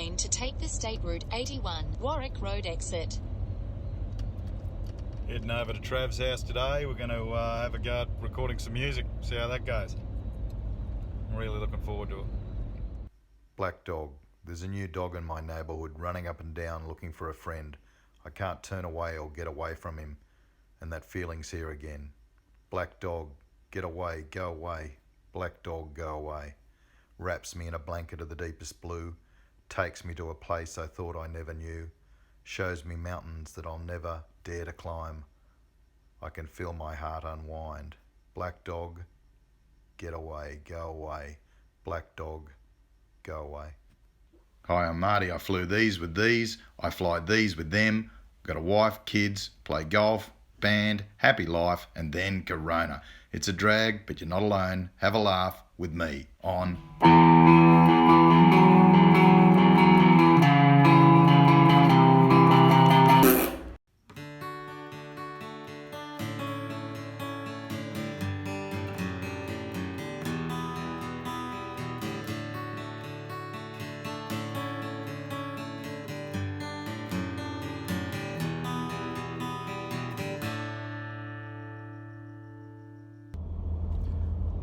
train to take the State Route 81, Warwick Road exit. Heading over to Trav's house today. We're going to have a go at recording some music, see how that goes. I'm really looking forward to it. Black dog. There's a new dog in my neighbourhood running up and down looking for a friend. I can't turn away or get away from him, and that feeling's here again. Black dog, get away, go away. Black dog, go away. Wraps me in a blanket of the deepest blue, takes me to a place I thought I never knew, shows me mountains that I'll never dare to climb. I can feel my heart unwind. Black dog, get away, go away. Black dog, go away. Hi, I'm Marty. I flew these with these. I fly these with them. Got a wife, kids, play golf, band, happy life, and then Corona. It's a drag, but you're not alone. Have a laugh with me on...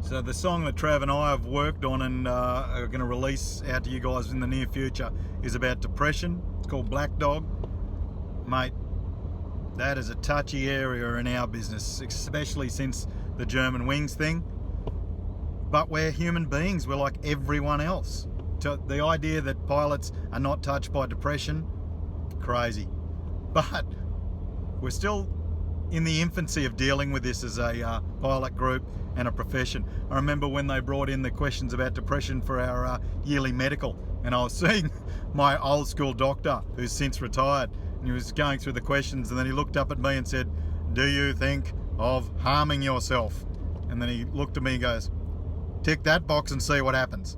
So the song that Trav and I have worked on and are going to release out to you guys in the near future is about depression. It's called Black Dog. Mate, that is a touchy area in our business, especially since the German wings thing. But we're human beings, we're like everyone else. The idea that pilots are not touched by depression, crazy. But we're still in the infancy of dealing with this as a pilot group and a profession. I remember when they brought in the questions about depression for our yearly medical, and I was seeing my old school doctor who's since retired, and he was going through the questions, and then he looked up at me and said, "Do you think of harming yourself?" And then he looked at me and goes, "Tick that box and see what happens."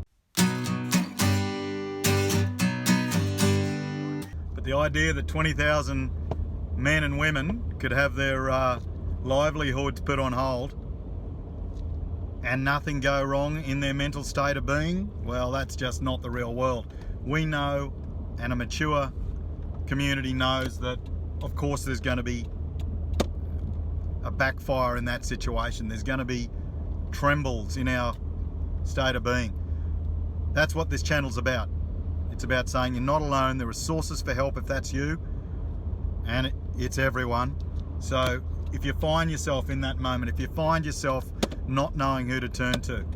But the idea that 20,000 men and women could have their livelihoods put on hold and nothing go wrong in their mental state of being, well, that's just not the real world. We know, and a mature community knows, that of course there's going to be a backfire in that situation. There's going to be trembles in our state of being. That's what this channel's about. It's about saying you're not alone. There are sources for help if that's you, and it's everyone. So if you find yourself in that moment, if you find yourself not knowing who to turn to,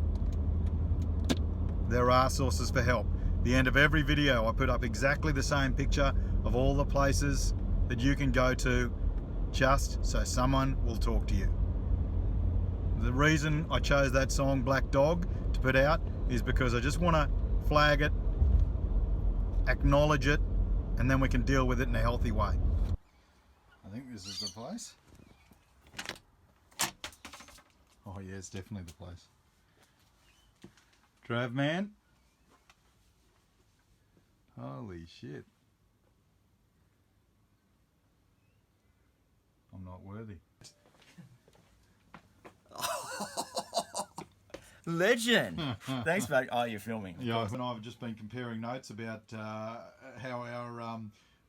there are sources for help. The end of every video I put up exactly the same picture of all the places that you can go to just so someone will talk to you. The reason I chose that song Black Dog to put out is because I just want to flag it, acknowledge it, and then we can deal with it in a healthy way. I think this is the place. Oh yeah, it's definitely the place. Trav man. Holy shit. I'm not worthy. Legend. Thanks, buddy. Oh, you're filming. Yeah, and I've just been comparing notes about how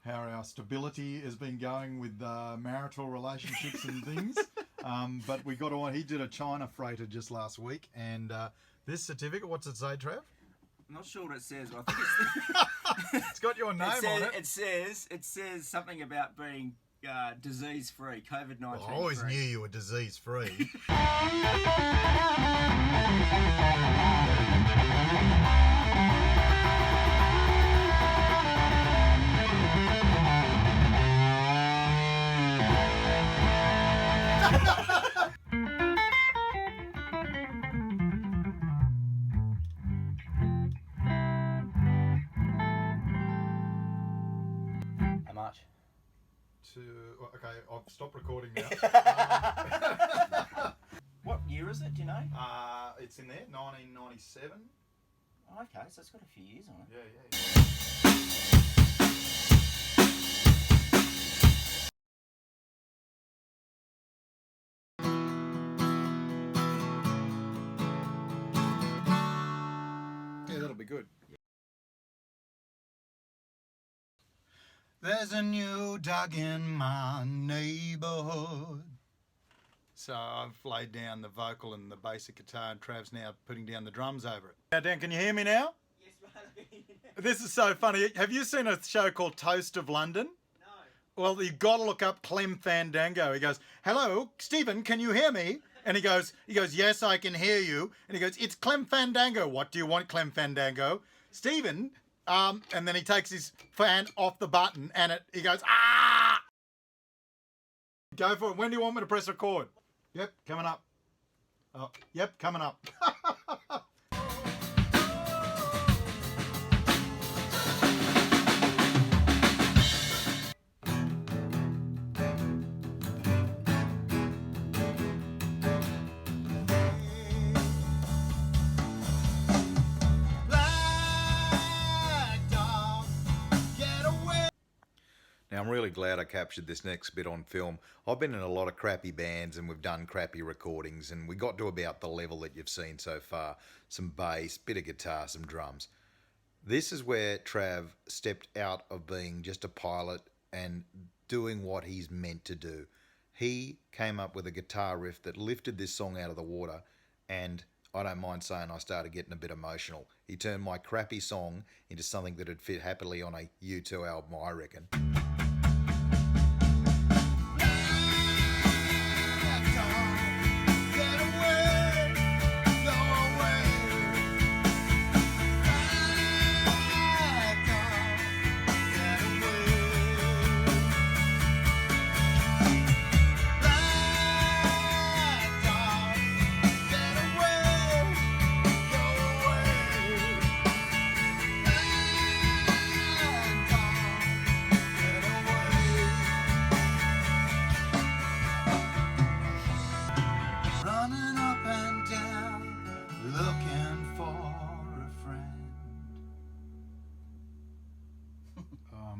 our stability has been going with marital relationships and things. But we got on. He did a China freighter just last week, and this certificate. What's it say, Trav? I'm not sure what it says. But I think It's got your name on it. It says something about being disease-free, COVID-19. Well, I always knew you were disease-free. How much? Okay, I've stopped recording now. What year is it? Do you know? It's in there, 1997. Oh, okay, so it's got a few years on it. Yeah. Yeah, that'll be good. There's a new dog in my neighborhood. So I've laid down the vocal and the basic guitar, and Trav's now putting down the drums over it. Now, Dan, can you hear me now? Yes, mate. This is so funny. Have you seen a show called Toast of London? No. Well, you've got to look up Clem Fandango. He goes, "Hello, Stephen, can you hear me?" And he goes, "Yes, I can hear you." And he goes, "It's Clem Fandango. What do you want, Clem Fandango?" "Stephen," and then he takes his fan off the button, and he goes, "Ah!" Go for it. When do you want me to press record? Yep, coming up. Oh, yep, coming up. Now, I'm really glad I captured this next bit on film. I've been in a lot of crappy bands and we've done crappy recordings, and we got to about the level that you've seen so far. Some bass, bit of guitar, some drums. This is where Trav stepped out of being just a pilot and doing what he's meant to do. He came up with a guitar riff that lifted this song out of the water, and I don't mind saying I started getting a bit emotional. He turned my crappy song into something that would fit happily on a U2 album, I reckon.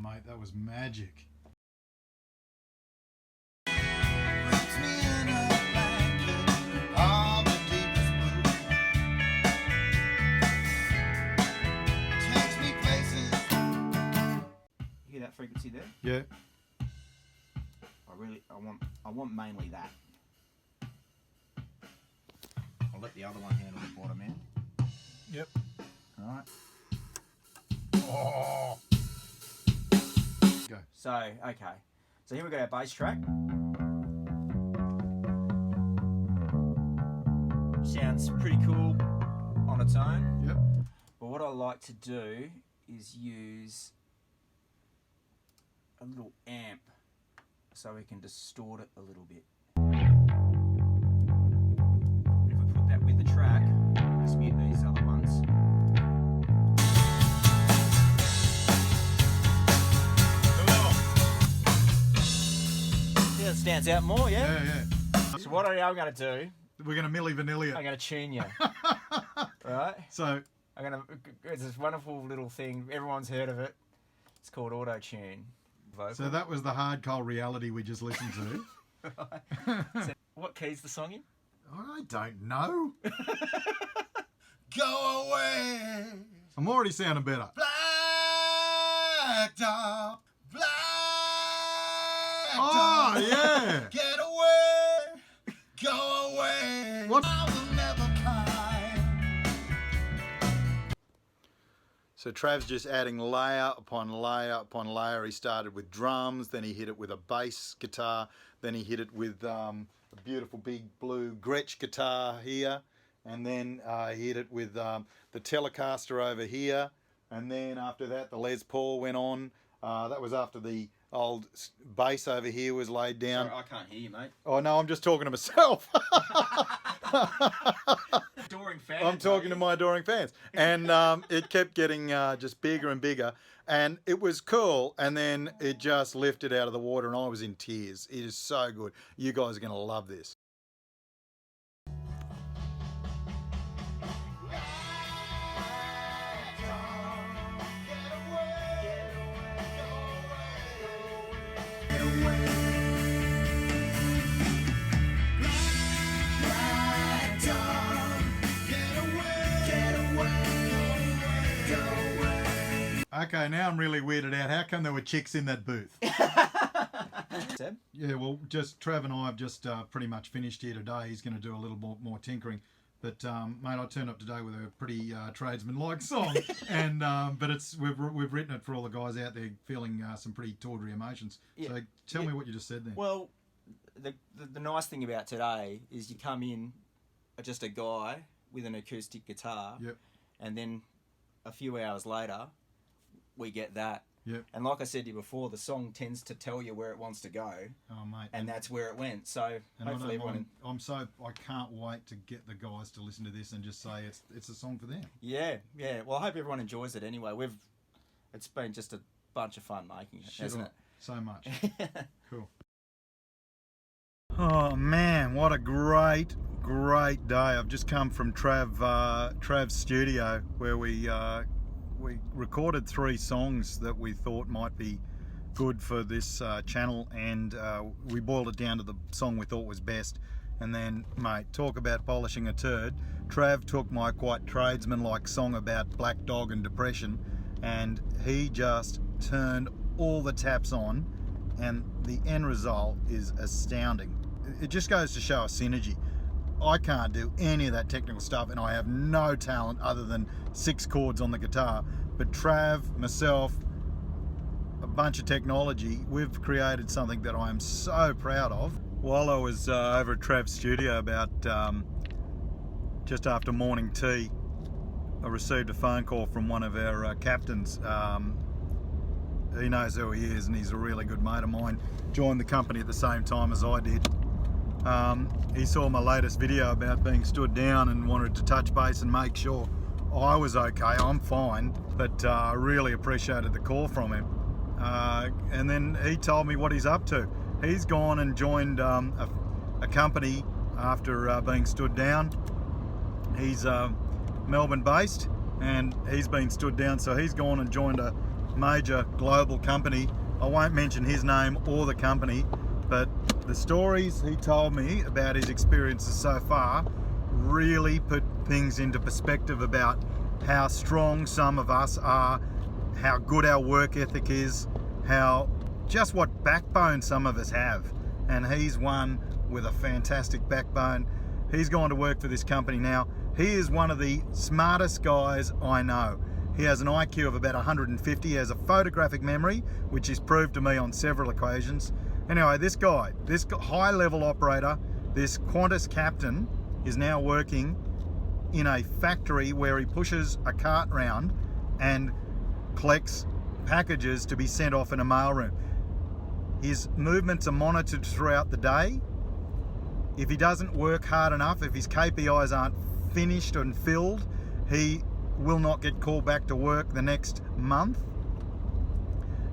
Mate, that was magic. You hear that frequency there? Yeah. I want mainly that. I'll let the other one handle the bottom end. Yep. All right. Oh. Go. So, okay. So here we got our bass track. Sounds pretty cool on its own. Yep. But what I like to do is use a little amp so we can distort it a little bit. If we put that with the track, let's mute these other ones. It stands out more, yeah? Yeah. So what I'm going to do, We're going to Milli Vanilli I'm going to tune you. Right? So, It's this wonderful little thing. Everyone's heard of it. It's called auto-tune. Vocal. so that was the hard cold reality we just listened to. Right. So what key's the song in? I don't know. Go away. I'm already sounding better. Black dog, black dog. Oh, yeah. Get away, go away. What? I will never climb. So Trav's just adding layer upon layer upon layer. He started with drums, then he hit it with a bass guitar, then he hit it with a beautiful big blue Gretsch guitar here, and then he hit it with the Telecaster over here, and then after that the Les Paul went on. That was after the old bass over here was laid down. Sorry, I can't hear you, mate. Oh no, I'm just talking to myself. Adoring fans. I'm talking to my adoring fans. And it kept getting just bigger and bigger. And it was cool. And then it just lifted out of the water and I was in tears. It is so good. You guys are going to love this. Okay, now I'm really weirded out. How come there were chicks in that booth? Seb? Yeah, well, just Trav and I have just pretty much finished here today. He's going to do a little more tinkering. But mate, I turned up today with a pretty tradesman-like song, and but we've written it for all the guys out there feeling some pretty tawdry emotions. Yeah. So tell me what you just said there. Well, the nice thing about today is you come in just a guy with an acoustic guitar, yep. And then a few hours later we get that. Yep. And like I said to you before, the song tends to tell you where it wants to go. Oh, mate. And that's where it went. So hopefully everyone... I can't wait to get the guys to listen to this and just say it's a song for them. Yeah. Well, I hope everyone enjoys it anyway. It's been just a bunch of fun making it, hasn't it? So much. Cool. Oh, man, what a great day. I've just come from Trav's studio where we recorded 3 songs that we thought might be good for this channel, and we boiled it down to the song we thought was best. And then, mate, talk about polishing a turd. Trav took my quite tradesman-like song about black dog and depression, and he just turned all the taps on, and the end result is astounding. It just goes to show a synergy. I can't do any of that technical stuff, and I have no talent other than 6 chords on the guitar. But Trav, myself, a bunch of technology, we've created something that I am so proud of. While I was over at Trav's studio about just after morning tea, I received a phone call from one of our captains. He knows who he is, and he's a really good mate of mine. Joined the company at the same time as I did. He saw my latest video about being stood down and wanted to touch base and make sure I was okay. I'm fine, but I really appreciated the call from him. And then he told me what he's up to. He's gone and joined a company after being stood down. He's Melbourne based, and he's been stood down, so he's gone and joined a major global company. I won't mention his name or the company, but the stories he told me about his experiences so far really put things into perspective about how strong some of us are, how good our work ethic is, how just what backbone some of us have. And he's one with a fantastic backbone. He's gone to work for this company now. He is one of the smartest guys I know. He has an IQ of about 150. He has a photographic memory, which is proved to me on several occasions. Anyway, this high-level operator, this Qantas captain, is now working in a factory where he pushes a cart round and collects packages to be sent off in a mailroom. His movements are monitored throughout the day. If he doesn't work hard enough, if his KPIs aren't finished and filled, he will not get called back to work the next month.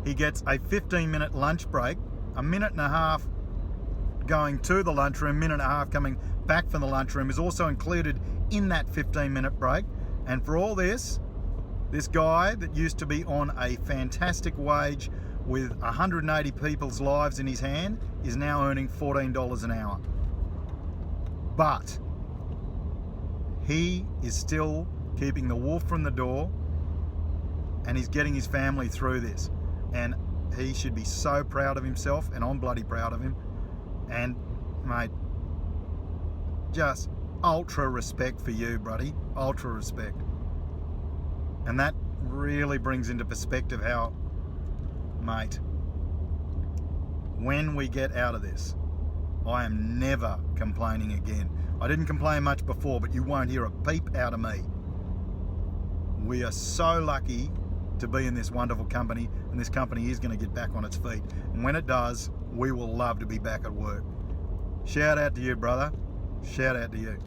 He gets a 15-minute lunch break, a minute and a half going to the lunchroom, minute and a half coming back from the lunchroom is also included in that 15-minute break. And for all this guy that used to be on a fantastic wage with 180 people's lives in his hand is now earning $14 an hour. But he is still keeping the wolf from the door, and he's getting his family through this. And he should be so proud of himself, and I'm bloody proud of him. And mate, just ultra respect for you, buddy. Ultra respect. And that really brings into perspective how, mate, when we get out of this, I am never complaining again. I didn't complain much before, but you won't hear a peep out of me. We are so lucky to be in this wonderful company, and this company is going to get back on its feet. And when it does, we will love to be back at work. Shout out to you, brother. Shout out to you.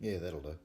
Yeah, that'll do.